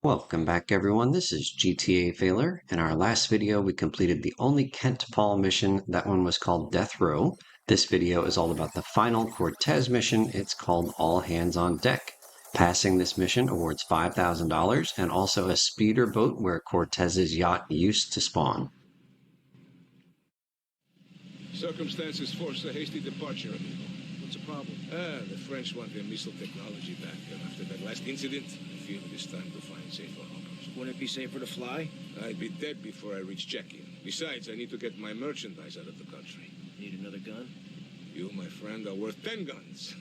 Welcome back everyone, this is GTA Failure. In our last video we completed the only Kent Paul mission. That one was called Death Row. This video is all about the final Cortez mission. It's called All Hands on Deck. Passing this mission awards $5,000 and also a speeder boat where Cortez's yacht used to spawn. Circumstances forced a hasty departure, amigo. What's the problem? The French want their missile technology back, and after that last incident, I feel it is time to find safer harbors. Wouldn't it be safer to fly? I'd be dead before I reach check-in. Besides, I need to get my merchandise out of the country. Need another gun? You, my friend, are worth 10 guns.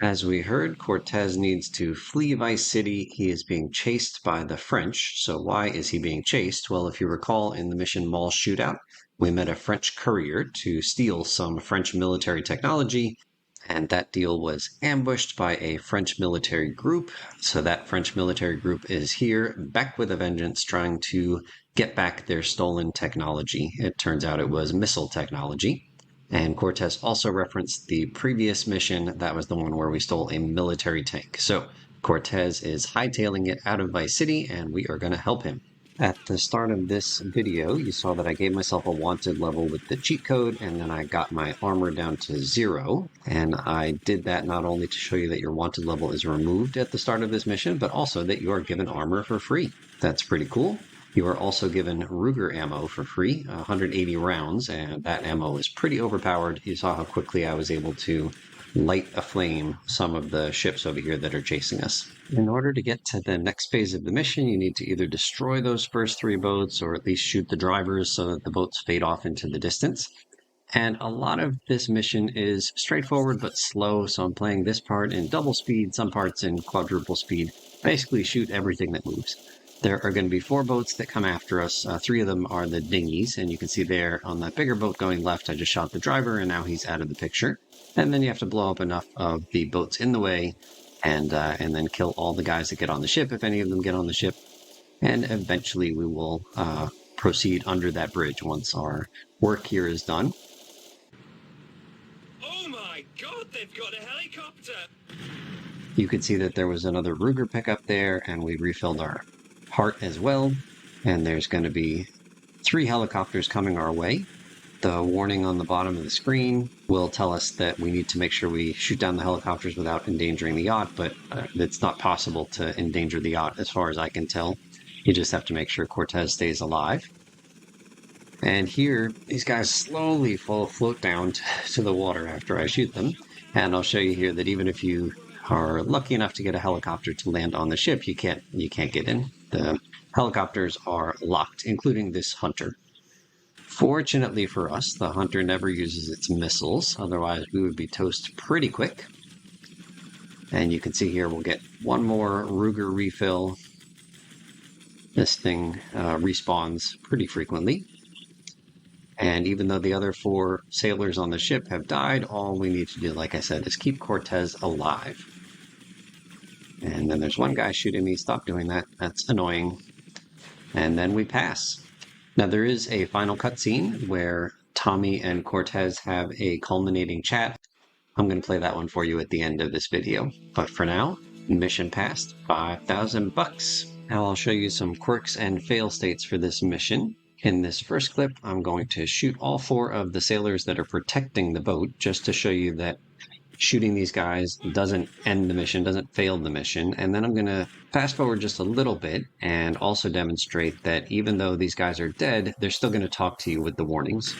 As we heard, Cortez needs to flee Vice City. He is being chased by the French. So why is he being chased? Well, if you recall in the mission Mall Shootout, we met a French courier to steal some French military technology, and that deal was ambushed by a French military group. So that French military group is here, back with a vengeance, trying to get back their stolen technology. It turns out it was missile technology. And Cortez also referenced the previous mission. That was the one where we stole a military tank. So Cortez is hightailing it out of Vice City, and we are going to help him. At the start of this video, you saw that I gave myself a wanted level with the cheat code, and then I got my armor down to 0. And I did that not only to show you that your wanted level is removed at the start of this mission, but also that you are given armor for free. That's pretty cool. You are also given Ruger ammo for free, 180 rounds, and that ammo is pretty overpowered. You saw how quickly I was able to light aflame some of the ships over here that are chasing us. In order to get to the next phase of the mission, you need to either destroy those first 3 boats or at least shoot the drivers so that the boats fade off into the distance. And a lot of this mission is straightforward but slow, so I'm playing this part in double speed, some parts in quadruple speed. Basically shoot everything that moves. There are going to be 4 boats that come after us. 3 of them are the dinghies, and you can see there on that bigger boat going left, I just shot the driver, and now he's out of the picture. And then you have to blow up enough of the boats in the way, and then kill all the guys that get on the ship, if any of them get on the ship. And eventually we will proceed under that bridge once our work here is done. Oh my god, they've got a helicopter! You could see that there was another Ruger pickup there, and we refilled our heart as well, and there's going to be 3 helicopters coming our way. The warning on the bottom of the screen will tell us that we need to make sure we shoot down the helicopters without endangering the yacht, but it's not possible to endanger the yacht as far as I can tell. You just have to make sure Cortez stays alive. And here, these guys slowly float down to the water after I shoot them, and I'll show you here that even if you are lucky enough to get a helicopter to land on the ship, you can't get in. The helicopters are locked, including this Hunter. Fortunately for us, the Hunter never uses its missiles, otherwise we would be toast pretty quick. And you can see here we'll get 1 more Ruger refill. This thing respawns pretty frequently. And even though the other 4 sailors on the ship have died, all we need to do, like I said, is keep Cortez alive. And then there's 1 guy shooting me. Stop doing that. That's annoying. And then we pass. Now there is a final cutscene where Tommy and Cortez have a culminating chat. I'm going to play that one for you at the end of this video. But for now, mission passed, $5,000. Now I'll show you some quirks and fail states for this mission. In this first clip, I'm going to shoot all 4 of the sailors that are protecting the boat, just to show you that shooting these guys doesn't end the mission, doesn't fail the mission. And then I'm going to fast forward just a little bit and also demonstrate that even though these guys are dead, they're still going to talk to you with the warnings.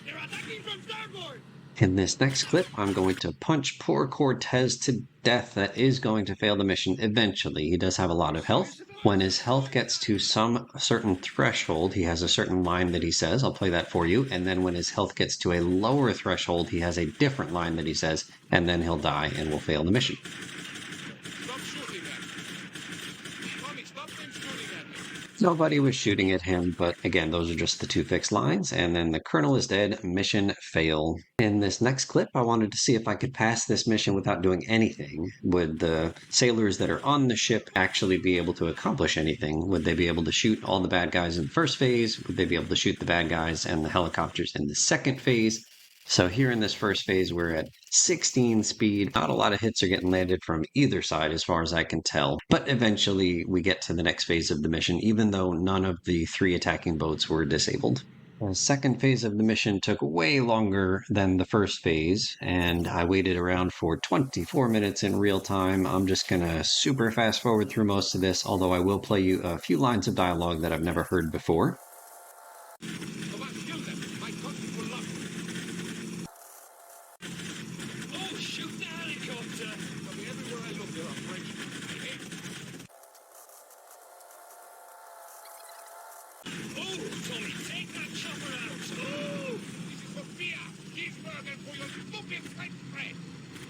They're attacking from starboard! In this next clip, I'm going to punch poor Cortez to death. That is going to fail the mission eventually. He does have a lot of health. When his health gets to some certain threshold, he has a certain line that he says. I'll play that for you. And then when his health gets to a lower threshold, he has a different line that he says, and then he'll die and we'll fail the mission. Stop shooting at me. Tommy, stop them shooting at me. Nobody was shooting at him, but again, those are just the 2 fixed lines. And then the colonel is dead, mission fail. In this next clip, I wanted to see if I could pass this mission without doing anything. Would the sailors that are on the ship actually be able to accomplish anything? Would they be able to shoot all the bad guys in the first phase? Would they be able to shoot the bad guys and the helicopters in the second phase? So here in this first phase, we're at 16 speed. Not a lot of hits are getting landed from either side as far as I can tell. But eventually we get to the next phase of the mission, even though none of the 3 attacking boats were disabled. The second phase of the mission took way longer than the first phase, and I waited around for 24 minutes in real time. I'm just going to super fast forward through most of this, although I will play you a few lines of dialogue that I've never heard before. Come on, kill them. My country will love you. Oh, shoot the helicopter! But everywhere I look, there are Frenchmen. I hate them. Oh, Tommy, take that chopper out! Oh! This is for beer, cheeseburger for your fucking French friend.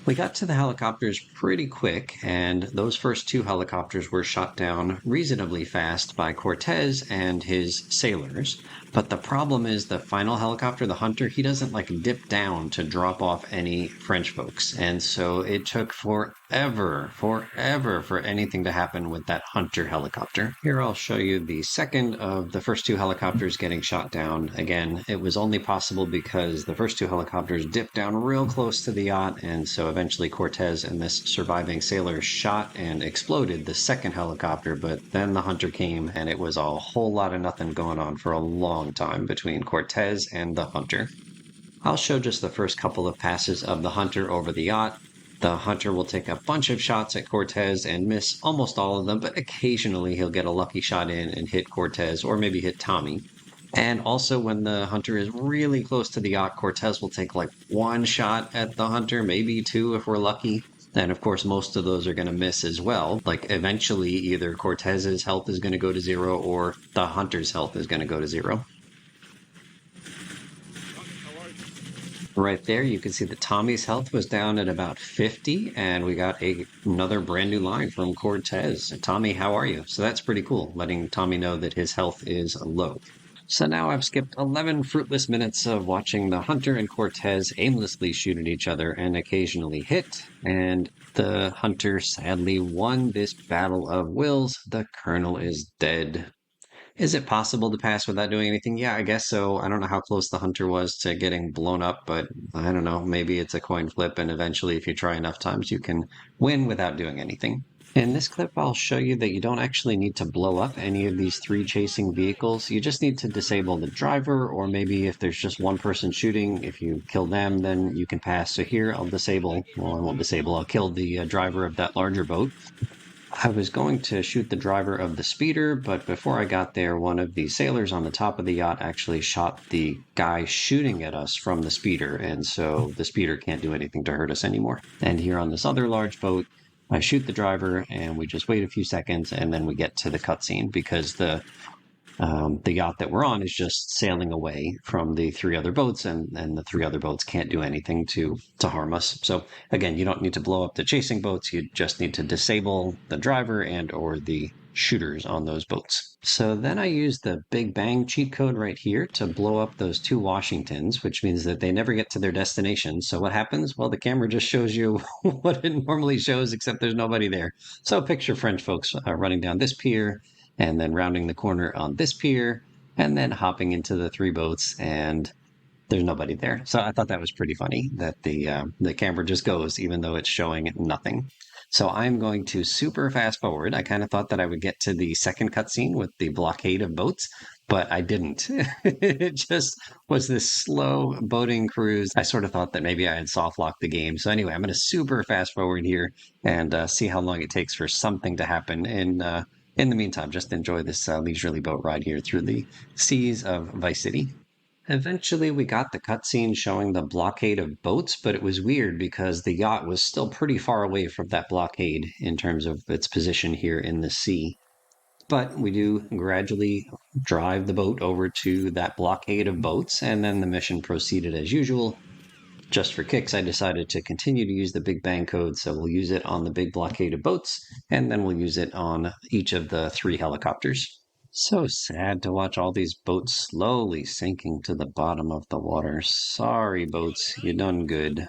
We got to the helicopters pretty quick, and those first 2 helicopters were shot down reasonably fast by Cortez and his sailors. But the problem is the final helicopter, the Hunter, he doesn't like dip down to drop off any French folks. And so it took forever for anything to happen with that Hunter helicopter. Here I'll show you the second of the first 2 helicopters getting shot down. Again, it was only possible because the first 2 helicopters dipped down real close to the yacht, and so eventually Cortez and this surviving sailor shot and exploded the second helicopter, but then the Hunter came and it was a whole lot of nothing going on for a long time between Cortez and the Hunter. I'll show just the first couple of passes of the Hunter over the yacht. The Hunter will take a bunch of shots at Cortez and miss almost all of them, but occasionally he'll get a lucky shot in and hit Cortez or maybe hit Tommy. And also, when the Hunter is really close to the yacht, Cortez will take like 1 shot at the Hunter, maybe 2 if we're lucky. And of course, most of those are going to miss as well. Like, eventually, either Cortez's health is going to go to 0 or the Hunter's health is going to go to 0. How are you? Right there, you can see that Tommy's health was down at about 50, and we got another brand new line from Cortez. Tommy, how are you? So that's pretty cool, letting Tommy know that his health is low. So now I've skipped 11 fruitless minutes of watching the Hunter and Cortez aimlessly shoot at each other and occasionally hit, and the Hunter sadly won this battle of wills. The Colonel is dead. Is it possible to pass without doing anything? Yeah, I guess so. I don't know how close the Hunter was to getting blown up, but I don't know. Maybe it's a coin flip, and eventually, if you try enough times, you can win without doing anything. In this clip, I'll show you that you don't actually need to blow up any of these 3 chasing vehicles. You just need to disable the driver, or maybe if there's just one person shooting, if you kill them, then you can pass. So here, I'll kill the driver of that larger boat. I was going to shoot the driver of the speeder, but before I got there, one of the sailors on the top of the yacht actually shot the guy shooting at us from the speeder, and so the speeder can't do anything to hurt us anymore. And here on this other large boat, I shoot the driver, and we just wait a few seconds, and then we get to the cutscene because the yacht that we're on is just sailing away from the 3 other boats, and the 3 other boats can't do anything to harm us. So again, you don't need to blow up the chasing boats. You just need to disable the driver and or the shooters on those boats. So then I use the Big Bang cheat code right here to blow up those 2 Washingtons, which means that they never get to their destination. So what happens? Well, the camera just shows you what it normally shows, except there's nobody there. So picture French folks running down this pier, and then rounding the corner on this pier, and then hopping into the 3 boats, and there's nobody there. So I thought that was pretty funny that the camera just goes even though it's showing nothing. So I'm going to super fast forward. I kind of thought that I would get to the second cutscene with the blockade of boats, but I didn't. It just was this slow boating cruise. I sort of thought that maybe I had soft locked the game. So anyway, I'm going to super fast forward here and see how long it takes for something to happen. In the meantime, just enjoy this leisurely boat ride here through the seas of Vice City. Eventually, we got the cutscene showing the blockade of boats, but it was weird because the yacht was still pretty far away from that blockade in terms of its position here in the sea. But we do gradually drive the boat over to that blockade of boats, and then the mission proceeded as usual. Just for kicks, I decided to continue to use the Big Bang code, so we'll use it on the big blockade of boats, and then we'll use it on each of the 3 helicopters. So sad to watch all these boats slowly sinking to the bottom of the water. Sorry, boats, you done good.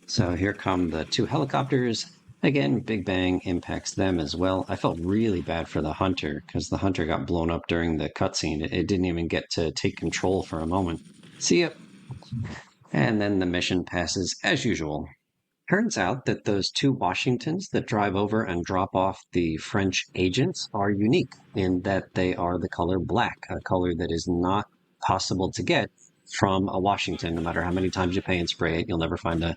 So here come the 2 helicopters. Again, Big Bang impacts them as well. I felt really bad for the Hunter, because the Hunter got blown up during the cutscene. It didn't even get to take control for a moment. See ya! And then the mission passes as usual. Turns out that those two Washingtons that drive over and drop off the French agents are unique in that they are the color black, a color that is not possible to get from a Washington. No matter how many times you pay and spray it, you'll never find a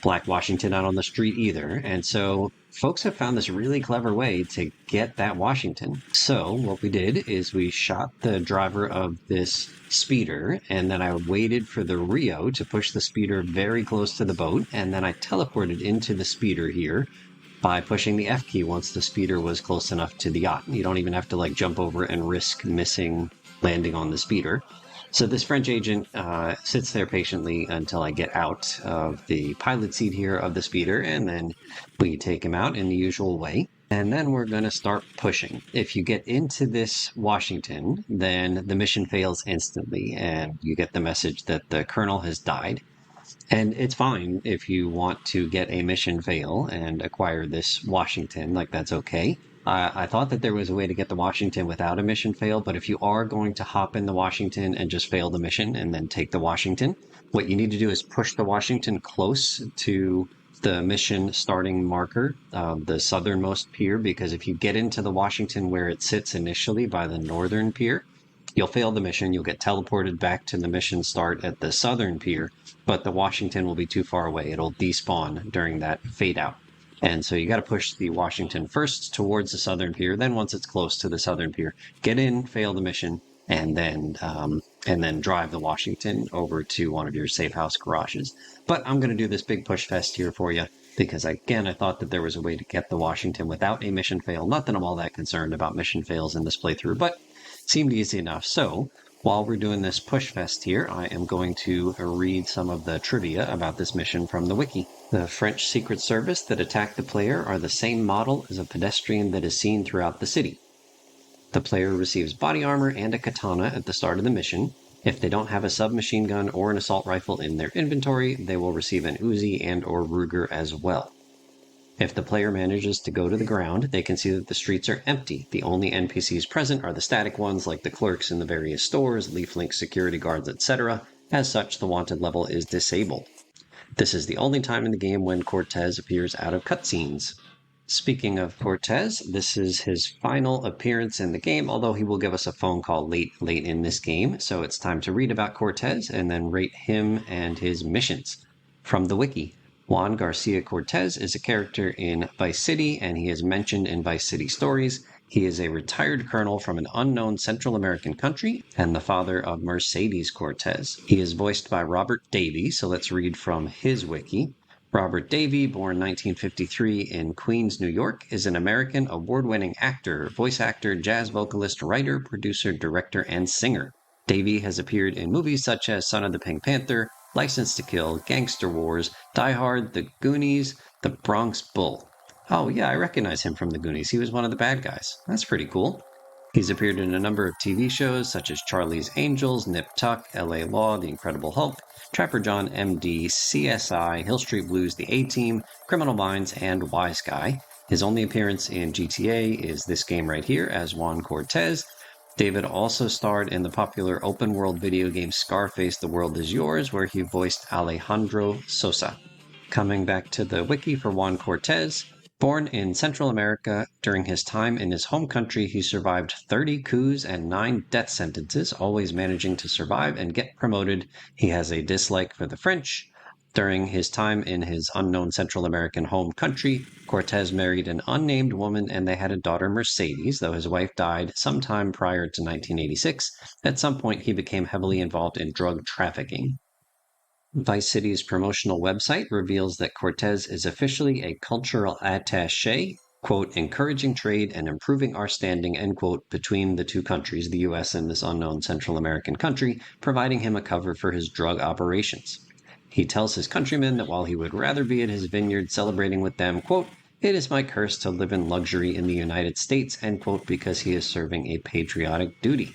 black Washington out on the street either. And so folks have found this really clever way to get that Washington. So what we did is we shot the driver of this speeder, and then I waited for the Rio to push the speeder very close to the boat, and then I teleported into the speeder here by pushing the F key once the speeder was close enough to the yacht. You don't even have to like jump over and risk missing landing on the speeder. So this French agent sits there patiently until I get out of the pilot seat here of the speeder, and then we take him out in the usual way. And then we're going to start pushing. If you get into this Washington, then the mission fails instantly, and you get the message that the colonel has died. And it's fine if you want to get a mission fail and acquire this Washington, like that's okay. I thought that there was a way to get the Washington without a mission fail, but if you are going to hop in the Washington and just fail the mission and then take the Washington, what you need to do is push the Washington close to the mission starting marker, the southernmost pier, because if you get into the Washington where it sits initially by the northern pier, you'll fail the mission. You'll get teleported back to the mission start at the southern pier, but the Washington will be too far away. It'll despawn during that fade out. And so you got to push the Washington first towards the southern pier. Then once it's close to the southern pier, get in, fail the mission, and then drive the Washington over to one of your safe house garages. But I'm going to do this big push fest here for you because, again, I thought that there was a way to get the Washington without a mission fail. Not that I'm all that concerned about mission fails in this playthrough, but it seemed easy enough. So while we're doing this push fest here, I am going to read some of the trivia about this mission from the wiki. The French Secret Service that attack the player are the same model as a pedestrian that is seen throughout the city. The player receives body armor and a katana at the start of the mission. If they don't have a submachine gun or an assault rifle in their inventory, they will receive an Uzi and or Ruger as well. If the player manages to go to the ground, they can see that the streets are empty. The only NPCs present are the static ones like the clerks in the various stores, LeafLink security guards, etc. As such, the wanted level is disabled. This is the only time in the game when Cortez appears out of cutscenes. Speaking of Cortez, this is his final appearance in the game, although he will give us a phone call late in this game, so it's time to read about Cortez and then rate him and his missions. From the wiki, Juan Garcia Cortez is a character in Vice City, and he is mentioned in Vice City stories. He is a retired colonel from an unknown Central American country and the father of Mercedes Cortez. He is voiced by Robert Davi, so let's read from his wiki. Robert Davi, born 1953 in Queens, New York, is an American award-winning actor, voice actor, jazz vocalist, writer, producer, director, and singer. Davi has appeared in movies such as Son of the Pink Panther, License to Kill, Gangster Wars, Die Hard, The Goonies, The Bronx Bull. Oh yeah, I recognize him from The Goonies. He was one of the bad guys. That's pretty cool. He's appeared in a number of TV shows such as Charlie's Angels, Nip Tuck, L.A. Law, The Incredible Hulk, Trapper John, MD, CSI, Hill Street Blues, The A-Team, Criminal Minds, and Wise Guy. His only appearance in GTA is this game right here as Juan Cortez. David also starred in the popular open-world video game Scarface: The World Is Yours, where he voiced Alejandro Sosa. Coming back to the wiki for Juan Cortez, born in Central America, during his time in his home country, he survived 30 coups and 9 death sentences, always managing to survive and get promoted. He has a dislike for the French. During his time in his unknown Central American home country, Cortez married an unnamed woman and they had a daughter, Mercedes, though his wife died sometime prior to 1986. At some point, he became heavily involved in drug trafficking. Vice City's promotional website reveals that Cortez is officially a cultural attaché, quote, encouraging trade and improving our standing, end quote, between the two countries, the U.S. and this unknown Central American country, providing him a cover for his drug operations. He tells his countrymen that while he would rather be at his vineyard celebrating with them, quote, it is my curse to live in luxury in the United States, end quote, because he is serving a patriotic duty.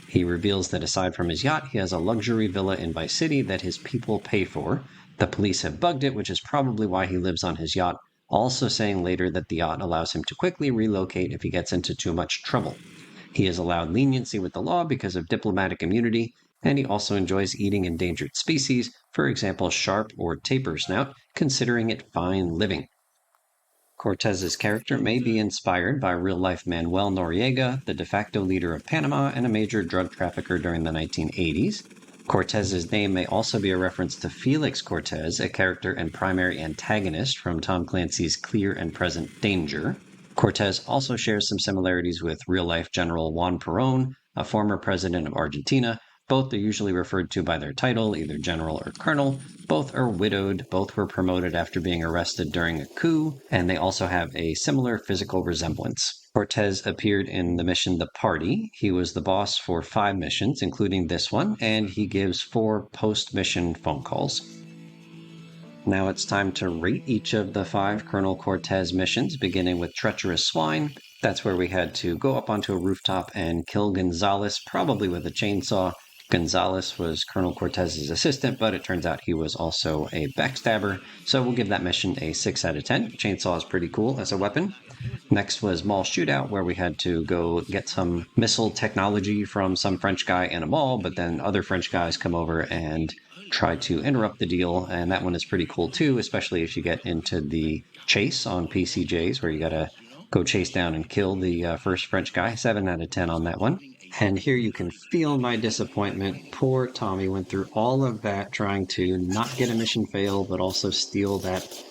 He reveals that aside from his yacht, he has a luxury villa in Vice City that his people pay for. The police have bugged it, which is probably why he lives on his yacht, also saying later that the yacht allows him to quickly relocate if he gets into too much trouble. He is allowed leniency with the law because of diplomatic immunity, and he also enjoys eating endangered species, for example, sharp or tapir snout, considering it fine living. Cortez's character may be inspired by real-life Manuel Noriega, the de facto leader of Panama and a major drug trafficker during the 1980s. Cortez's name may also be a reference to Felix Cortez, a character and primary antagonist from Tom Clancy's Clear and Present Danger. Cortez also shares some similarities with real-life General Juan Perón, a former president of Argentina. Both are usually referred to by their title, either general or colonel. Both are widowed, both were promoted after being arrested during a coup, and they also have a similar physical resemblance. Cortez appeared in the mission The Party. He was the boss for 5 missions, including this one, and he gives 4 post-mission phone calls. Now it's time to rate each of the 5 Colonel Cortez missions, beginning with Treacherous Swine. That's where we had to go up onto a rooftop and kill Gonzalez, probably with a chainsaw. Gonzalez was Colonel Cortez's assistant, but it turns out he was also a backstabber, so we'll give that mission a 6 out of 10. Chainsaw is pretty cool as a weapon. Next was Mall Shootout, where we had to go get some missile technology from some French guy in a mall, but then other French guys come over and try to interrupt the deal, and that one is pretty cool too, especially if you get into the chase on PCJs, where you gotta go chase down and kill the first French guy. 7 out of 10 on that one. And here you can feel my disappointment. Poor Tommy went through all of that trying to not get a mission fail, but also steal that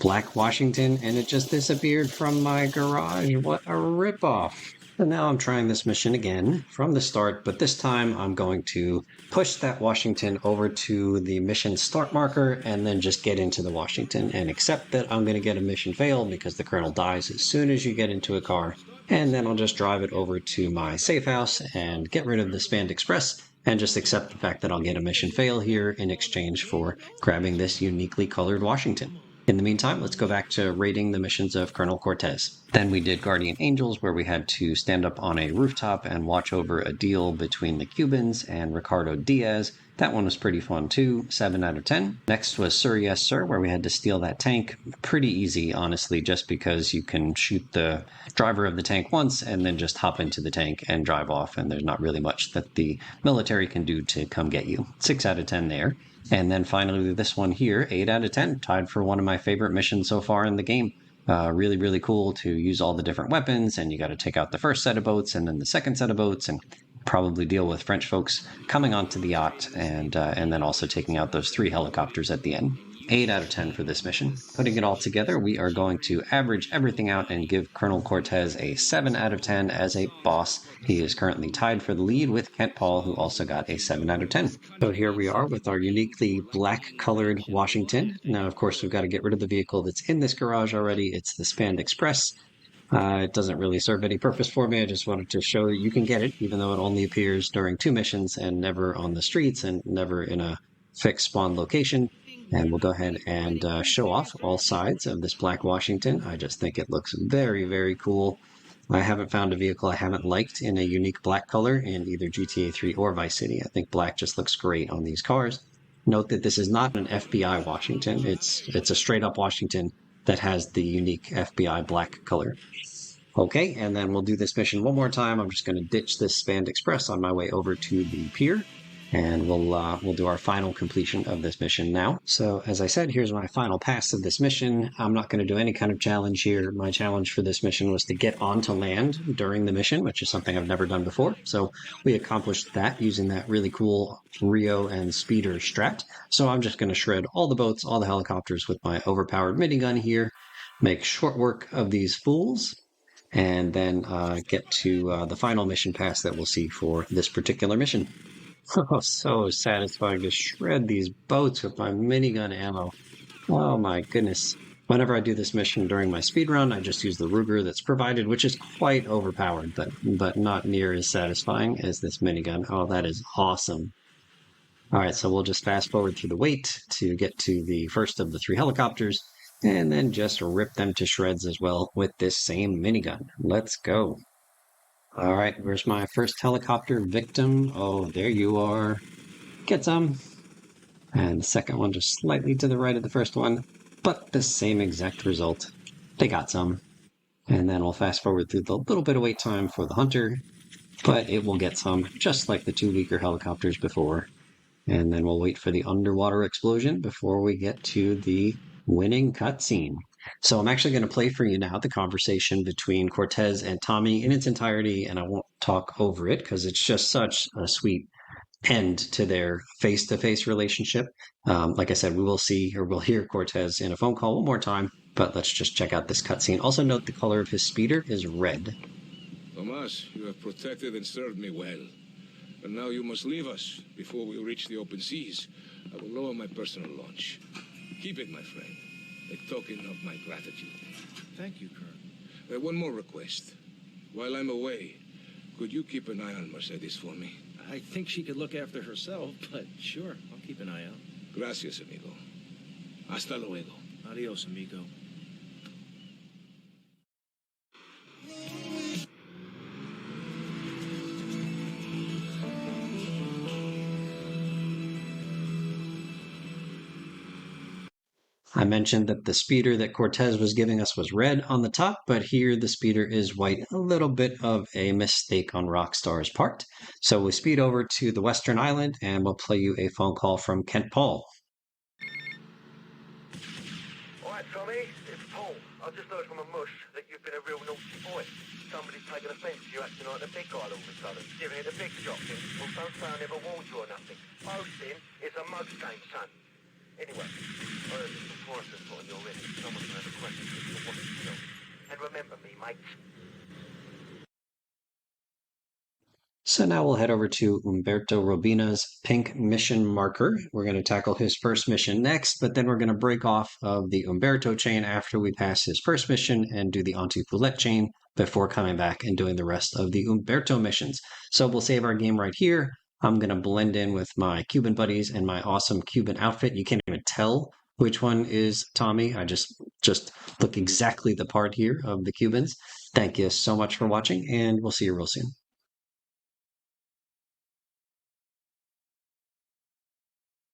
Black Washington, and it just disappeared from my garage. What a ripoff. And now I'm trying this mission again from the start, but this time I'm going to push that Washington over to the mission start marker and then just get into the Washington and accept that I'm going to get a mission fail because the colonel dies as soon as you get into a car. And then I'll just drive it over to my safe house and get rid of the Spanned Express and just accept the fact that I'll get a mission fail here in exchange for grabbing this uniquely colored Washington. In the meantime, let's go back to rating the missions of Colonel Cortez. Then we did Guardian Angels, where we had to stand up on a rooftop and watch over a deal between the Cubans and Ricardo Diaz. That one was pretty fun too, 7 out of 10. Next was Sir Yes Sir, where we had to steal that tank. Pretty easy, honestly, just because you can shoot the driver of the tank once and then just hop into the tank and drive off, and there's not really much that the military can do to come get you. 6 out of 10 there. And then finally this one here, 8 out of 10, tied for one of my favorite missions so far in the game. Really, really cool to use all the different weapons, and you got to take out the first set of boats and then the second set of boats, and probably deal with French folks coming onto the yacht, and then also taking out those 3 helicopters at the end. 8 out of 10 for this mission. Putting it all together, we are going to average everything out and give Colonel Cortez a 7 out of 10 as a boss. He is currently tied for the lead with Kent Paul, who also got a 7 out of 10. So here we are with our uniquely black-colored Washington. Now, of course, we've got to get rid of the vehicle that's in this garage already. It's the Spanned Express. It doesn't really serve any purpose for me. I just wanted to show you can get it, even though it only appears during 2 missions and never on the streets and never in a fixed spawn location. And we'll go ahead and show off all sides of this black Washington. I just think it looks very, very cool. I haven't found a vehicle I haven't liked in a unique black color in either GTA 3 or Vice City. I think black just looks great on these cars. Note that this is not an FBI Washington. It's a straight up Washington that has the unique FBI black color. Okay, and then we'll do this mission one more time. I'm just going to ditch this Spanned Express on my way over to the pier, and we'll do our final completion of this mission now. So as I said, here's my final pass of this mission. I'm not going to do any kind of challenge here. My challenge for this mission was to get onto land during the mission, which is something I've never done before. So we accomplished that using that really cool Rio and Speeder strat. So I'm just going to shred all the boats, all the helicopters with my overpowered minigun here, make short work of these fools, and then get to the final mission pass that we'll see for this particular mission. Oh, so satisfying to shred these boats with my minigun ammo. Oh my goodness. Whenever I do this mission during my speed run, I just use the Ruger that's provided, which is quite overpowered, but not near as satisfying as this minigun. Oh, that is awesome. All right, so we'll just fast forward through the wait to get to the first of the 3 helicopters, and then just rip them to shreds as well with this same minigun. Let's go. All right, where's my first helicopter victim? Oh, there you are. Get some. And the second one just slightly to the right of the first one, but the same exact result. They got some. And then we'll fast forward through the little bit of wait time for the hunter. but it will get some, just like the two weaker helicopters before. And then we'll wait for the underwater explosion before we get to the winning cutscene. So I'm actually going to play for you now the conversation between Cortez and Tommy in its entirety, and I won't talk over it because it's just such a sweet end to their face-to-face relationship. Like I said, we will see or we'll hear Cortez in a phone call one more time, but let's just check out this cutscene. Also note the color of his speeder is red. Tomas, you have protected and served me well. And now you must leave us before we reach the open seas. I will lower my personal launch. Keep it, my friend. A token of my gratitude. Thank you, Colonel. One more request. While I'm away, could you keep an eye on Mercedes for me? I think she could look after herself, but sure, I'll keep an eye out. Gracias, amigo. Hasta luego. Adios, amigo. I mentioned that the speeder that Cortez was giving us was red on the top, but here the speeder is white, a little bit of a mistake on Rockstar's part. So we speed over to the Western Island and we'll play you a phone call from Kent Paul. All right, Tommy, it's Paul. I just heard from a mush that you've been a real naughty boy. Somebody's taken offence to you acting like the big guy all of a sudden, giving it a big shot. Well, don't say I never warned you or nothing. Boasting is a mug's game, son. Anyway, I heard there's some foresters put on your list. Someone's going to have a question for you to want to kill. And remember me, mate. So now we'll head over to Umberto Robina's pink mission marker. We're going to tackle his first mission next, but then we're going to break off of the Umberto chain after we pass his first mission and do the Anti-Poulet chain before coming back and doing the rest of the Umberto missions. So we'll save our game right here. I'm going to blend in with my Cuban buddies and my awesome Cuban outfit. You can't even tell which one is Tommy. I just look exactly the part here of the Cubans. Thank you so much for watching, and we'll see you real soon.